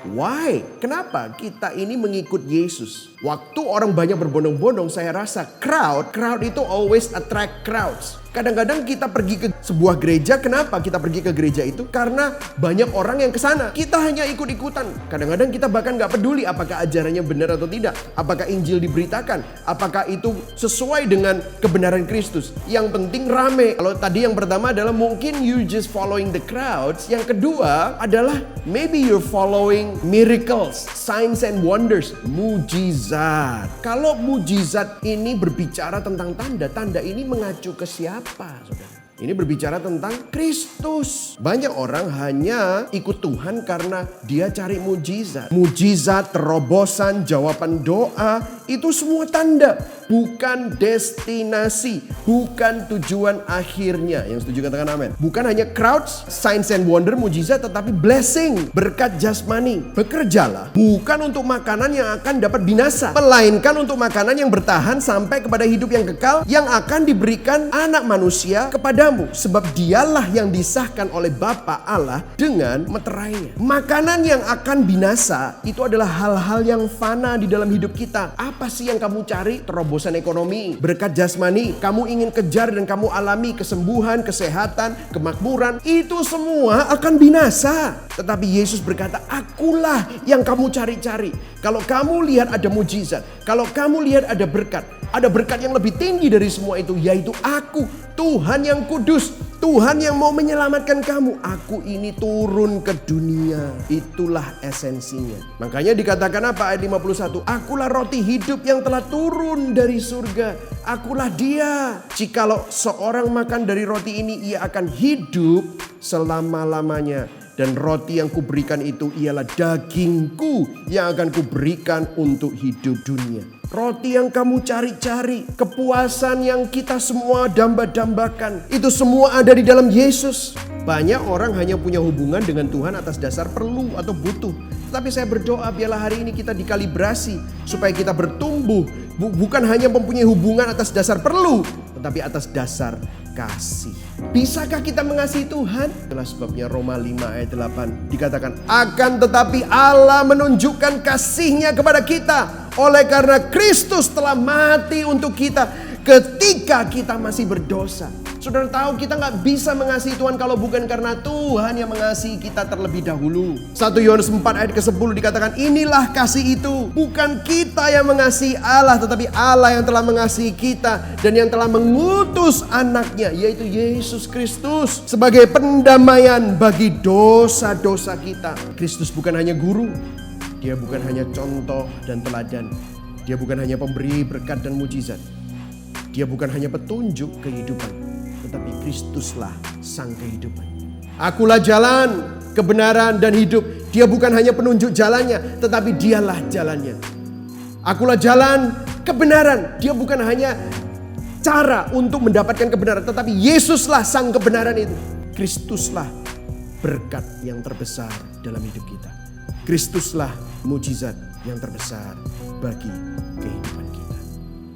Why? Kenapa kita ini mengikut Yesus? Waktu orang banyak berbondong-bondong, saya rasa crowd itu always attract crowds. Kadang-kadang kita pergi ke sebuah gereja, kenapa kita pergi ke gereja itu? Karena banyak orang yang ke sana. Kita hanya ikut-ikutan. Kadang-kadang kita bahkan gak peduli apakah ajarannya benar atau tidak. Apakah Injil diberitakan? Apakah itu sesuai dengan kebenaran Kristus? Yang penting rame. Kalau tadi yang pertama adalah mungkin you just following the crowds. Yang kedua adalah maybe you're following miracles, signs and wonders, mujizat. Kalau mujizat ini berbicara tentang tanda, tanda ini mengacu ke siapa, saudara? Ini berbicara tentang Kristus. Banyak orang hanya ikut Tuhan karena dia cari mujizat. Mujizat, terobosan, jawaban doa, itu semua tanda. Bukan destinasi, bukan tujuan akhirnya. Yang setuju katakan amin. Bukan hanya crowds, signs and wonder, mujizat, tetapi blessing, berkat jasmani. Bekerjalah bukan untuk makanan yang akan dapat binasa, melainkan untuk makanan yang bertahan sampai kepada hidup yang kekal, yang akan diberikan anak manusia kepadamu. Sebab dialah yang disahkan oleh Bapa Allah dengan meterainya. Makanan yang akan binasa itu adalah hal-hal yang fana di dalam hidup kita. Apa sih yang kamu cari? Terobosan ekonomi, berkat jasmani, kamu ingin kejar dan kamu alami kesembuhan, kesehatan, kemakmuran. Itu semua akan binasa. Tetapi Yesus berkata, akulah yang kamu cari-cari. Kalau kamu lihat ada mujizat, kalau kamu lihat ada berkat yang lebih tinggi dari semua itu, yaitu aku, Tuhan yang kudus, Tuhan yang mau menyelamatkan kamu. Aku ini turun ke dunia. Itulah esensinya. Makanya dikatakan apa ayat 51? Akulah roti hidup yang telah turun dari surga. Akulah dia. Jikalau seorang makan dari roti ini, ia akan hidup selama-lamanya. Dan roti yang kuberikan itu ialah dagingku yang akan kuberikan untuk hidup dunia. Roti yang kamu cari-cari, kepuasan yang kita semua damba-dambakan, itu semua ada di dalam Yesus. Banyak orang hanya punya hubungan dengan Tuhan atas dasar perlu atau butuh. Tapi saya berdoa biarlah hari ini kita dikalibrasi supaya kita bertumbuh. Bukan hanya mempunyai hubungan atas dasar perlu, tetapi atas dasar kasih. Bisakah kita mengasihi Tuhan? Itulah sebabnya Roma 5 ayat 8 dikatakan, akan tetapi Allah menunjukkan kasih-Nya kepada kita oleh karena Kristus telah mati untuk kita ketika kita masih berdosa. Saudara tahu kita gak bisa mengasihi Tuhan kalau bukan karena Tuhan yang mengasihi kita terlebih dahulu. 1 Yohanes 4 ayat ke-10 dikatakan, inilah kasih itu. Bukan kita yang mengasihi Allah, tetapi Allah yang telah mengasihi kita dan yang telah mengutus anaknya, yaitu Yesus Kristus, sebagai pendamaian bagi dosa-dosa kita. Kristus bukan hanya guru, Dia bukan hanya contoh dan teladan, Dia bukan hanya pemberi berkat dan mujizat, Dia bukan hanya petunjuk kehidupan, tetapi Kristuslah sang kehidupan. Akulah jalan, kebenaran dan hidup. Dia bukan hanya penunjuk jalannya, tetapi Dialah jalannya. Akulah jalan, kebenaran. Dia bukan hanya cara untuk mendapatkan kebenaran, tetapi Yesuslah sang kebenaran itu. Kristuslah berkat yang terbesar dalam hidup kita. Kristuslah mujizat yang terbesar bagi kehidupan kita.